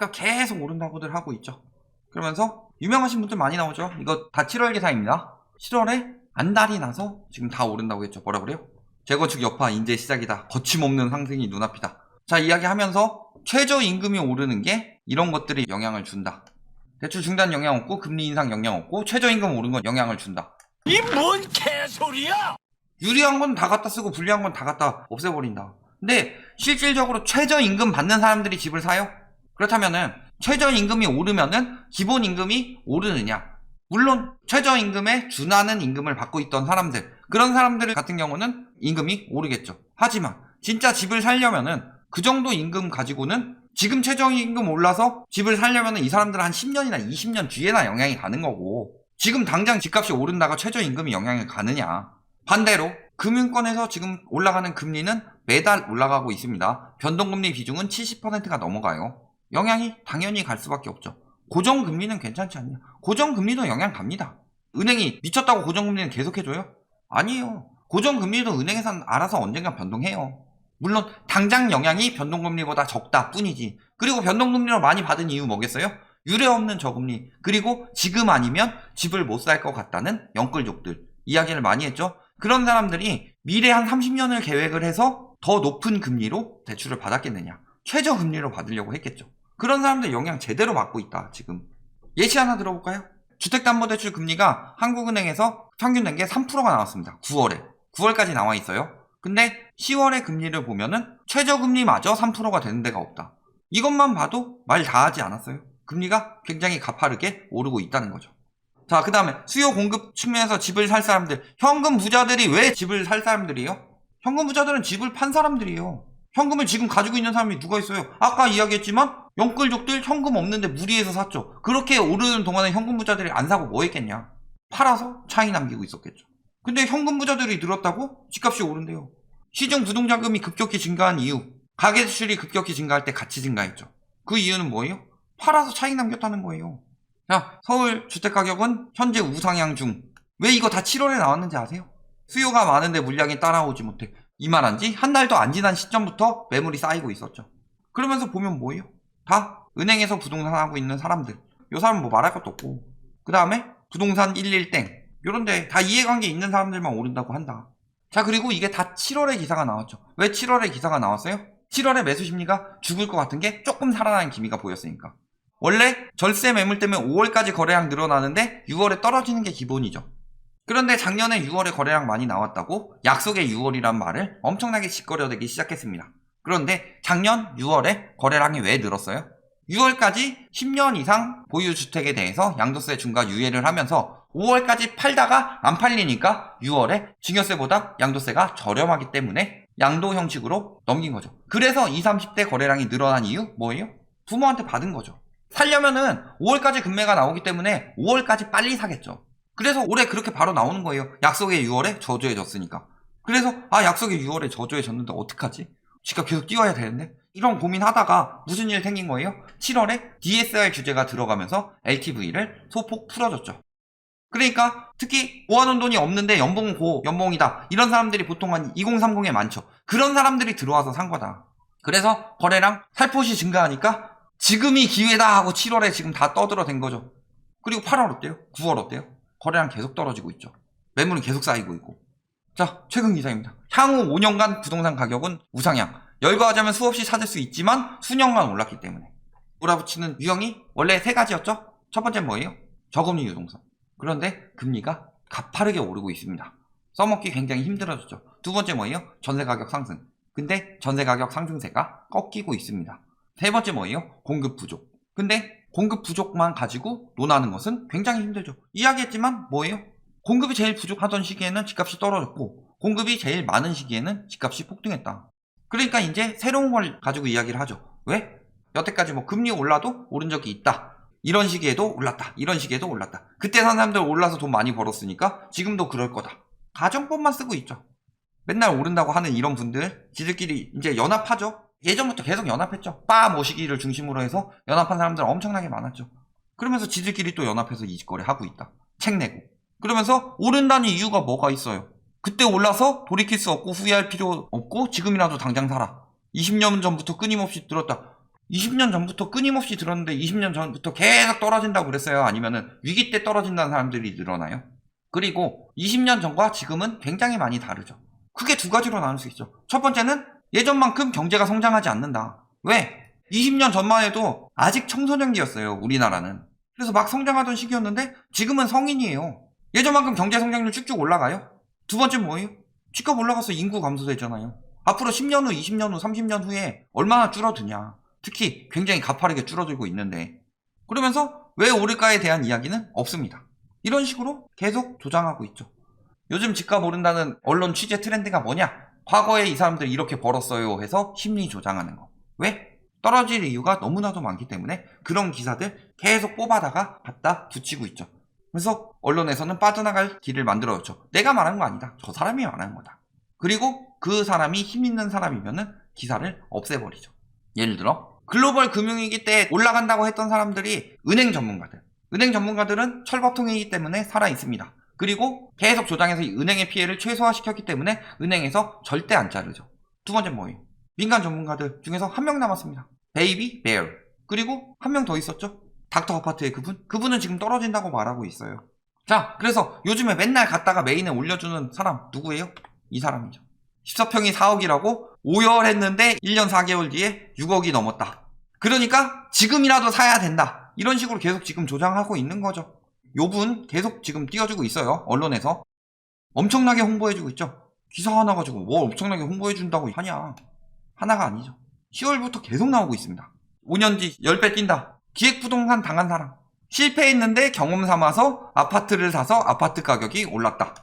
집값 계속 오른다고들 하고 있죠. 그러면서 유명하신 분들 많이 나오죠. 이거 다 7월 기사입니다. 7월에 안달이 나서 지금 다 오른다고 했죠. 뭐라 그래요? 재건축 여파 이제 시작이다. 거침없는 상승이 눈앞이다. 자, 이야기하면서 최저임금이 오르는 게 이런 것들이 영향을 준다. 대출 중단 영향 없고 금리 인상 영향 없고 최저임금 오른 건 영향을 준다. 이 뭔 개소리야! 유리한 건 다 갖다 쓰고 불리한 건 다 갖다 없애버린다. 근데 실질적으로 최저임금 받는 사람들이 집을 사요? 그렇다면은 최저임금이 오르면은 기본임금이 오르느냐? 물론 최저임금에 준하는 임금을 받고 있던 사람들, 그런 사람들 같은 경우는 임금이 오르겠죠. 하지만 진짜 집을 살려면은 그 정도 임금 가지고는 지금 최저임금 올라서 집을 살려면은 이 사람들은 한 10년이나 20년 뒤에나 영향이 가는 거고, 지금 당장 집값이 오른다고 최저임금이 영향을 가느냐? 반대로 금융권에서 지금 올라가는 금리는 매달 올라가고 있습니다. 변동금리 비중은 70%가 넘어가요. 영향이 당연히 갈 수밖에 없죠. 고정금리는 괜찮지 않냐? 고정금리도 영향 갑니다. 은행이 미쳤다고 고정금리는 계속해줘요? 아니에요. 고정금리도 은행에서는 알아서 언젠가 변동해요. 물론 당장 영향이 변동금리보다 적다 뿐이지. 그리고 변동금리로 많이 받은 이유 뭐겠어요? 유례없는 저금리, 그리고 지금 아니면 집을 못 살 것 같다는 영끌족들 이야기를 많이 했죠. 그런 사람들이 미래 한 30년을 계획을 해서 더 높은 금리로 대출을 받았겠느냐? 최저금리로 받으려고 했겠죠. 그런 사람들 영향 제대로 받고 있다. 지금 예시 하나 들어볼까요? 주택담보대출 금리가 한국은행에서 평균 낸 게 3%가 나왔습니다. 9월까지 나와 있어요. 근데 10월의 금리를 보면은 최저금리마저 3%가 되는 데가 없다. 이것만 봐도 말 다 하지 않았어요? 금리가 굉장히 가파르게 오르고 있다는 거죠. 자, 그 다음에 수요 공급 측면에서 집을 살 사람들, 현금 부자들이 왜 집을 살 사람들이에요? 현금 부자들은 집을 판 사람들이에요. 현금을 지금 가지고 있는 사람이 누가 있어요? 아까 이야기했지만 영끌족들 현금 없는데 무리해서 샀죠. 그렇게 오르는 동안에 현금 부자들이 안 사고 뭐 했겠냐? 팔아서 차익 남기고 있었겠죠. 근데 현금 부자들이 늘었다고 집값이 오른대요. 시중 부동자금이 급격히 증가한 이유, 가계대출이 급격히 증가할 때 같이 증가했죠. 그 이유는 뭐예요? 팔아서 차익 남겼다는 거예요. 자, 서울 주택가격은 현재 우상향 중. 왜 이거 다 7월에 나왔는지 아세요? 수요가 많은데 물량이 따라오지 못해. 이 말한 지 한 달도 안 지난 시점부터 매물이 쌓이고 있었죠. 그러면서 보면 뭐예요? 다 은행에서 부동산 하고 있는 사람들. 요 사람은 뭐 말할 것도 없고. 그 다음에 부동산 11땡. 요런데 다 이해관계 있는 사람들만 오른다고 한다. 자, 그리고 이게 다 7월에 기사가 나왔죠. 왜 7월에 기사가 나왔어요? 7월에 매수 심리가 죽을 것 같은 게 조금 살아나는 기미가 보였으니까. 원래 절세 매물 때문에 5월까지 거래량 늘어나는데 6월에 떨어지는 게 기본이죠. 그런데 작년에 6월에 거래량 많이 나왔다고 약속의 6월이란 말을 엄청나게 짓거려대기 시작했습니다. 그런데 작년 6월에 거래량이 왜 늘었어요? 6월까지 10년 이상 보유주택에 대해서 양도세 중과 유예를 하면서 5월까지 팔다가 안 팔리니까 6월에 증여세보다 양도세가 저렴하기 때문에 양도 형식으로 넘긴 거죠. 그래서 20, 30대 거래량이 늘어난 이유 뭐예요? 부모한테 받은 거죠. 살려면은 5월까지 금매가 나오기 때문에 5월까지 빨리 사겠죠. 그래서 올해 그렇게 바로 나오는 거예요. 약속의 6월에 저조해졌으니까. 그래서 약속의 6월에 저조해졌는데 어떡하지? 집값 계속 뛰어야 되는데? 이런 고민하다가 무슨 일 생긴 거예요? 7월에 DSR 규제가 들어가면서 LTV를 소폭 풀어줬죠. 그러니까 특히 모아놓은 돈이 없는데 연봉은 고연봉이다. 이런 사람들이 보통 한 2030에 많죠. 그런 사람들이 들어와서 산 거다. 그래서 거래량 살포시 증가하니까 지금이 기회다 하고 7월에 지금 다 떠들어댄 거죠. 그리고 8월 어때요? 9월 어때요? 거래량 계속 떨어지고 있죠. 매물은 계속 쌓이고 있고. 자, 최근 기사입니다. 향후 5년간 부동산 가격은 우상향. 열거하자면 수없이 찾을 수 있지만 수년간 올랐기 때문에. 몰아붙이는 유형이 원래 세 가지였죠? 첫 번째는 뭐예요? 저금리 유동성. 그런데 금리가 가파르게 오르고 있습니다. 써먹기 굉장히 힘들어졌죠. 두 번째 뭐예요? 전세 가격 상승. 근데 전세 가격 상승세가 꺾이고 있습니다. 세 번째 뭐예요? 공급 부족. 근데 공급 부족만 가지고 논하는 것은 굉장히 힘들죠. 이야기했지만 뭐예요? 공급이 제일 부족하던 시기에는 집값이 떨어졌고 공급이 제일 많은 시기에는 집값이 폭등했다. 그러니까 이제 새로운 걸 가지고 이야기를 하죠. 왜? 여태까지 뭐 금리 올라도 오른 적이 있다. 이런 시기에도 올랐다. 이런 시기에도 올랐다. 그때 산 사람들 올라서 돈 많이 벌었으니까 지금도 그럴 거다. 가정법만 쓰고 있죠. 맨날 오른다고 하는 이런 분들 지들끼리 이제 연합하죠. 예전부터 계속 연합했죠. 빠 모시기를 중심으로 해서 연합한 사람들 엄청나게 많았죠. 그러면서 지들끼리 또 연합해서 이직거래 하고 있다. 책 내고. 그러면서 오른다는 이유가 뭐가 있어요? 그때 올라서 돌이킬 수 없고 후회할 필요 없고 지금이라도 당장 사라. 20년 전부터 끊임없이 들었다. 20년 전부터 끊임없이 들었는데 20년 전부터 계속 떨어진다고 그랬어요? 아니면은 위기 때 떨어진다는 사람들이 늘어나요? 그리고 20년 전과 지금은 굉장히 많이 다르죠. 크게 두 가지로 나눌 수 있죠. 첫 번째는 예전만큼 경제가 성장하지 않는다. 왜? 20년 전만 해도 아직 청소년기였어요, 우리나라는. 그래서 막 성장하던 시기였는데 지금은 성인이에요. 예전만큼 경제 성장률 쭉쭉 올라가요? 두 번째 뭐예요? 집값 올라가서 인구 감소되잖아요. 앞으로 10년 후, 20년 후, 30년 후에 얼마나 줄어드냐. 특히 굉장히 가파르게 줄어들고 있는데 그러면서 왜 오를까에 대한 이야기는 없습니다. 이런 식으로 계속 조장하고 있죠. 요즘 집값 오른다는 언론 취재 트렌드가 뭐냐? 과거에 이 사람들 이렇게 벌었어요 해서 심리 조장하는 거. 왜? 떨어질 이유가 너무나도 많기 때문에 그런 기사들 계속 뽑아다가 갖다 붙이고 있죠. 그래서 언론에서는 빠져나갈 길을 만들어줬죠. 내가 말한 거 아니다. 저 사람이 말한 거다. 그리고 그 사람이 힘 있는 사람이면은 기사를 없애버리죠. 예를 들어 글로벌 금융위기 때 올라간다고 했던 사람들이 은행 전문가들. 은행 전문가들은 철밥통이기 때문에 살아있습니다. 그리고 계속 조장해서 은행의 피해를 최소화시켰기 때문에 은행에서 절대 안 자르죠. 두 번째 뭐예요? 민간 전문가들 중에서 한 명 남았습니다. 베이비 베어. 그리고 한 명 더 있었죠. 닥터 아파트의 그분은 지금 떨어진다고 말하고 있어요. 자, 그래서 요즘에 맨날 갔다가 메인에 올려주는 사람 누구예요? 이 사람이죠. 14평이 4억이라고 오열했는데 1년 4개월 뒤에 6억이 넘었다. 그러니까 지금이라도 사야 된다. 이런 식으로 계속 지금 조장하고 있는 거죠. 요분 계속 지금 띄워주고 있어요. 언론에서. 엄청나게 홍보해주고 있죠. 기사 하나 가지고 뭐 엄청나게 홍보해준다고 하냐. 하나가 아니죠. 10월부터 계속 나오고 있습니다. 5년 뒤 10배 뛴다. 기획부동산 당한 사람. 실패했는데 경험 삼아서 아파트를 사서 아파트 가격이 올랐다.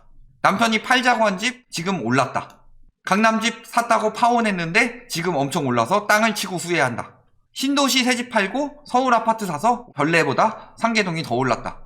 남편이 팔자고 한 집 지금 올랐다. 강남집 샀다고 파혼했는데 지금 엄청 올라서 땅을 치고 후회한다. 신도시 새 집 팔고 서울 아파트 사서 별내보다 상계동이 더 올랐다.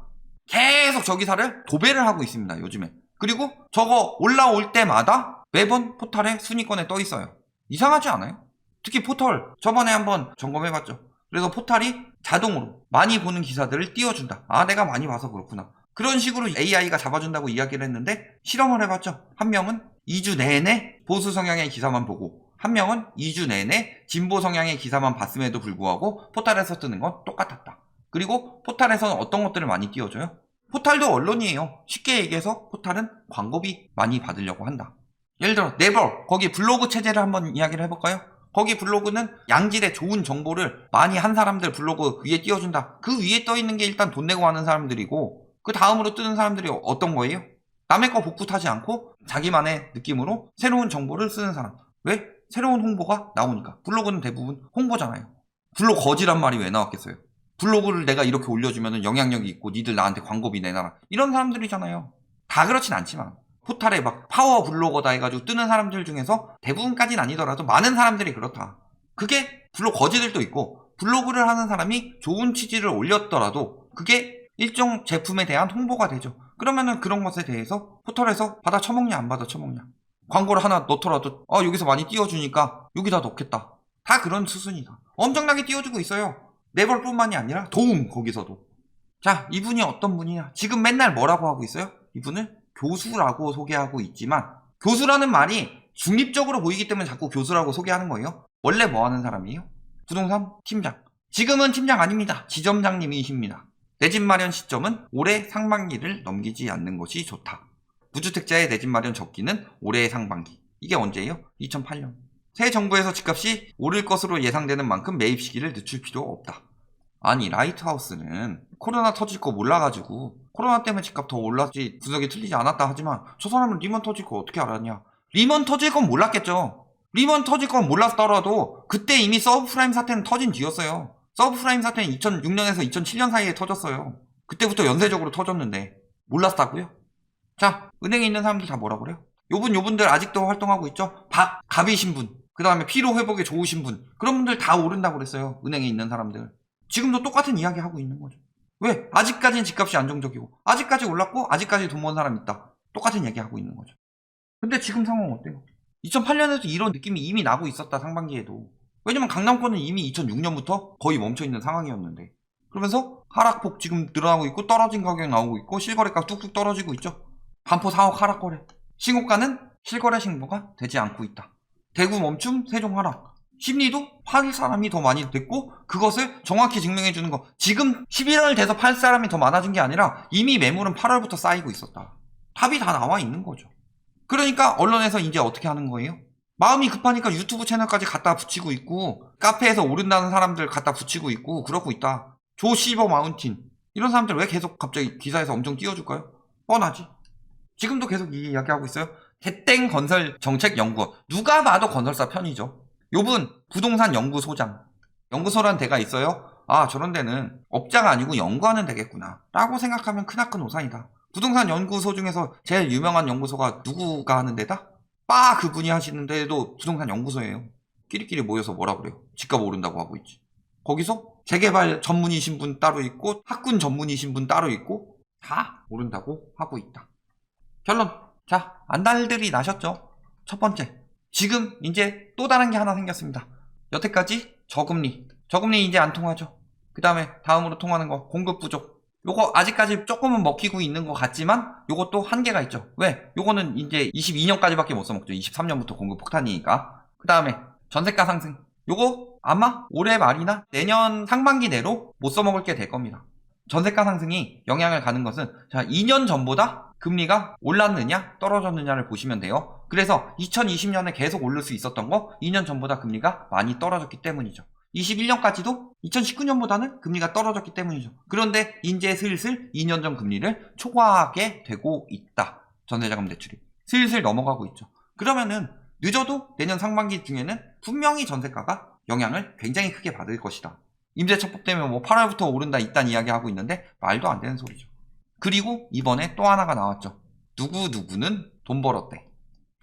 계속 저 기사를 도배를 하고 있습니다, 요즘에. 그리고 저거 올라올 때마다 매번 포털에 순위권에 떠 있어요. 이상하지 않아요? 특히 포털 저번에 한번 점검해봤죠. 그래서 포털이 자동으로 많이 보는 기사들을 띄워준다. 아, 내가 많이 봐서 그렇구나. 그런 식으로 AI가 잡아준다고 이야기를 했는데 실험을 해봤죠. 한 명은 2주 내내 보수 성향의 기사만 보고 한 명은 2주 내내 진보 성향의 기사만 봤음에도 불구하고 포털에서 뜨는 건 똑같았다. 그리고 포털에서는 어떤 것들을 많이 띄워줘요? 포털도 언론이에요. 쉽게 얘기해서 포털은 광고비 많이 받으려고 한다. 예를 들어 네이버 거기 블로그 체제를 한번 이야기를 해볼까요? 거기 블로그는 양질의 좋은 정보를 많이 한 사람들 블로그 위에 띄워준다. 그 위에 떠있는 게 일단 돈 내고 하는 사람들이고 그 다음으로 뜨는 사람들이 어떤 거예요? 남의 거 복붙하지 않고 자기만의 느낌으로 새로운 정보를 쓰는 사람. 왜? 새로운 홍보가 나오니까. 블로그는 대부분 홍보잖아요. 블로그 거지란 말이 왜 나왔겠어요? 블로그를 내가 이렇게 올려주면 영향력이 있고 니들 나한테 광고비 내놔라. 이런 사람들이잖아요. 다 그렇진 않지만 포털에 막 파워 블로거다 해가지고 뜨는 사람들 중에서 대부분까지는 아니더라도 많은 사람들이 그렇다. 그게 블로그 거지들도 있고 블로그를 하는 사람이 좋은 취지를 올렸더라도 그게 일종 제품에 대한 홍보가 되죠. 그러면은 그런 것에 대해서 포털에서 받아 처먹냐 안 받아 처먹냐. 광고를 하나 넣더라도 여기서 많이 띄워주니까 여기다 넣겠다. 다 그런 수순이다. 엄청나게 띄워주고 있어요. 네벌뿐만이 아니라 도움 거기서도. 자, 이분이 어떤 분이냐. 지금 맨날 뭐라고 하고 있어요? 이분을 교수라고 소개하고 있지만 교수라는 말이 중립적으로 보이기 때문에 자꾸 교수라고 소개하는 거예요. 원래 뭐 하는 사람이에요? 부동산 팀장. 지금은 팀장 아닙니다. 지점장님이십니다. 내 집 마련 시점은 올해 상반기를 넘기지 않는 것이 좋다. 무주택자의 내 집 마련 적기는 올해의 상반기. 이게 언제예요? 2008년. 새 정부에서 집값이 오를 것으로 예상되는 만큼 매입 시기를 늦출 필요 없다. 아니 라이트하우스는 코로나 터질 거 몰라가지고 코로나 때문에 집값 더 올랐지 분석이 틀리지 않았다 하지만 저 사람은 리먼 터질 거 어떻게 알았냐. 리먼 터질 건 몰랐겠죠. 리먼 터질 건 몰랐더라도 그때 이미 서브프라임 사태는 터진 뒤였어요. 서브프라임 사태는 2006년에서 2007년 사이에 터졌어요. 그때부터 연쇄적으로 터졌는데 몰랐다고요? 자, 은행에 있는 사람들 다 뭐라 그래요? 요분들 아직도 활동하고 있죠? 갑이신 분, 그 다음에 피로 회복에 좋으신 분, 그런 분들 다 오른다고 그랬어요. 은행에 있는 사람들. 지금도 똑같은 이야기 하고 있는 거죠. 왜? 아직까지는 집값이 안정적이고 아직까지 올랐고 아직까지 돈 모은 사람 있다. 똑같은 얘기 하고 있는 거죠. 근데 지금 상황 어때요? 2008년에도 이런 느낌이 이미 나고 있었다. 상반기에도. 왜냐면 강남권은 이미 2006년부터 거의 멈춰있는 상황이었는데 그러면서 하락폭 지금 늘어나고 있고 떨어진 가격 나오고 있고 실거래가 뚝뚝 떨어지고 있죠. 반포 4억 하락거래. 신고가는 실거래 신고가 되지 않고 있다. 대구 멈춤, 세종 하락. 심리도 팔 사람이 더 많이 됐고 그것을 정확히 증명해 주는 거. 지금 11월 돼서 팔 사람이 더 많아진 게 아니라 이미 매물은 8월부터 쌓이고 있었다. 답이 다 나와 있는 거죠. 그러니까 언론에서 이제 어떻게 하는 거예요? 마음이 급하니까 유튜브 채널까지 갖다 붙이고 있고 카페에서 오른다는 사람들 갖다 붙이고 있고 그러고 있다. 조 실버 마운틴 이런 사람들 왜 계속 갑자기 기사에서 엄청 띄워줄까요? 뻔하지. 지금도 계속 이 이야기하고 있어요. 대땡 건설 정책 연구원. 누가 봐도 건설사 편이죠. 요분 부동산 연구소장. 연구소란 데가 있어요. 아, 저런 데는 업자가 아니고 연구하는 데겠구나 라고 생각하면 크나큰 오산이다. 부동산 연구소 중에서 제일 유명한 연구소가 누구가 하는 데다? 빠 그분이 하시는데도 부동산 연구소예요. 끼리끼리 모여서 뭐라 그래요? 집값 오른다고 하고 있지. 거기서 재개발 전문이신 분 따로 있고 학군 전문이신 분 따로 있고 다 오른다고 하고 있다. 결론. 자, 안달들이 나셨죠? 첫 번째. 지금 이제 또 다른 게 하나 생겼습니다. 여태까지 저금리 이제 안 통하죠. 그 다음에 다음으로 통하는 거 공급 부족. 요거 아직까지 조금은 먹히고 있는 것 같지만 요것도 한계가 있죠. 왜? 요거는 이제 22년까지밖에 못 써먹죠. 23년부터 공급 폭탄이니까. 그 다음에 전세가 상승. 요거 아마 올해 말이나 내년 상반기 내로 못 써먹을 게 될 겁니다. 전세가 상승이 영향을 가는 것은 자 2년 전보다 금리가 올랐느냐 떨어졌느냐를 보시면 돼요. 그래서 2020년에 계속 오를 수 있었던 거 2년 전보다 금리가 많이 떨어졌기 때문이죠. 21년까지도 2019년보다는 금리가 떨어졌기 때문이죠. 그런데 이제 슬슬 2년 전 금리를 초과하게 되고 있다. 전세자금 대출이 슬슬 넘어가고 있죠. 그러면은 늦어도 내년 상반기 중에는 분명히 전세가가 영향을 굉장히 크게 받을 것이다. 임대차법 때문에 뭐 8월부터 오른다 이딴 이야기하고 있는데 말도 안 되는 소리죠. 그리고 이번에 또 하나가 나왔죠. 누구누구는 돈 벌었대.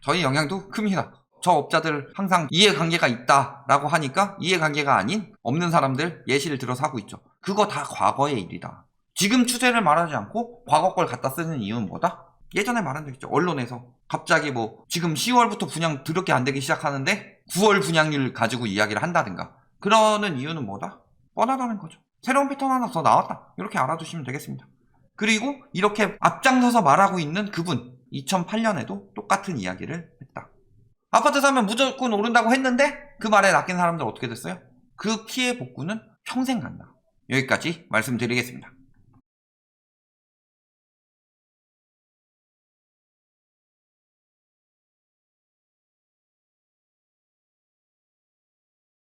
저희 영향도 큽니다. 저 업자들 항상 이해관계가 있다라고 하니까 이해관계가 아닌 없는 사람들 예시를 들어서 하고 있죠. 그거 다 과거의 일이다. 지금 추세를 말하지 않고 과거 걸 갖다 쓰는 이유는 뭐다? 예전에 말한 적 있죠. 언론에서 갑자기 뭐 지금 10월부터 분양 더럽게 안 되기 시작하는데 9월 분양률 가지고 이야기를 한다든가 그러는 이유는 뭐다? 뻔하다는 거죠. 새로운 패턴 하나 더 나왔다. 이렇게 알아두시면 되겠습니다. 그리고 이렇게 앞장서서 말하고 있는 그분 2008년에도 똑같은 이야기를 했다. 아파트 사면 무조건 오른다고 했는데 그 말에 낚인 사람들 어떻게 됐어요? 그 피해 복구는 평생 간다. 여기까지 말씀드리겠습니다.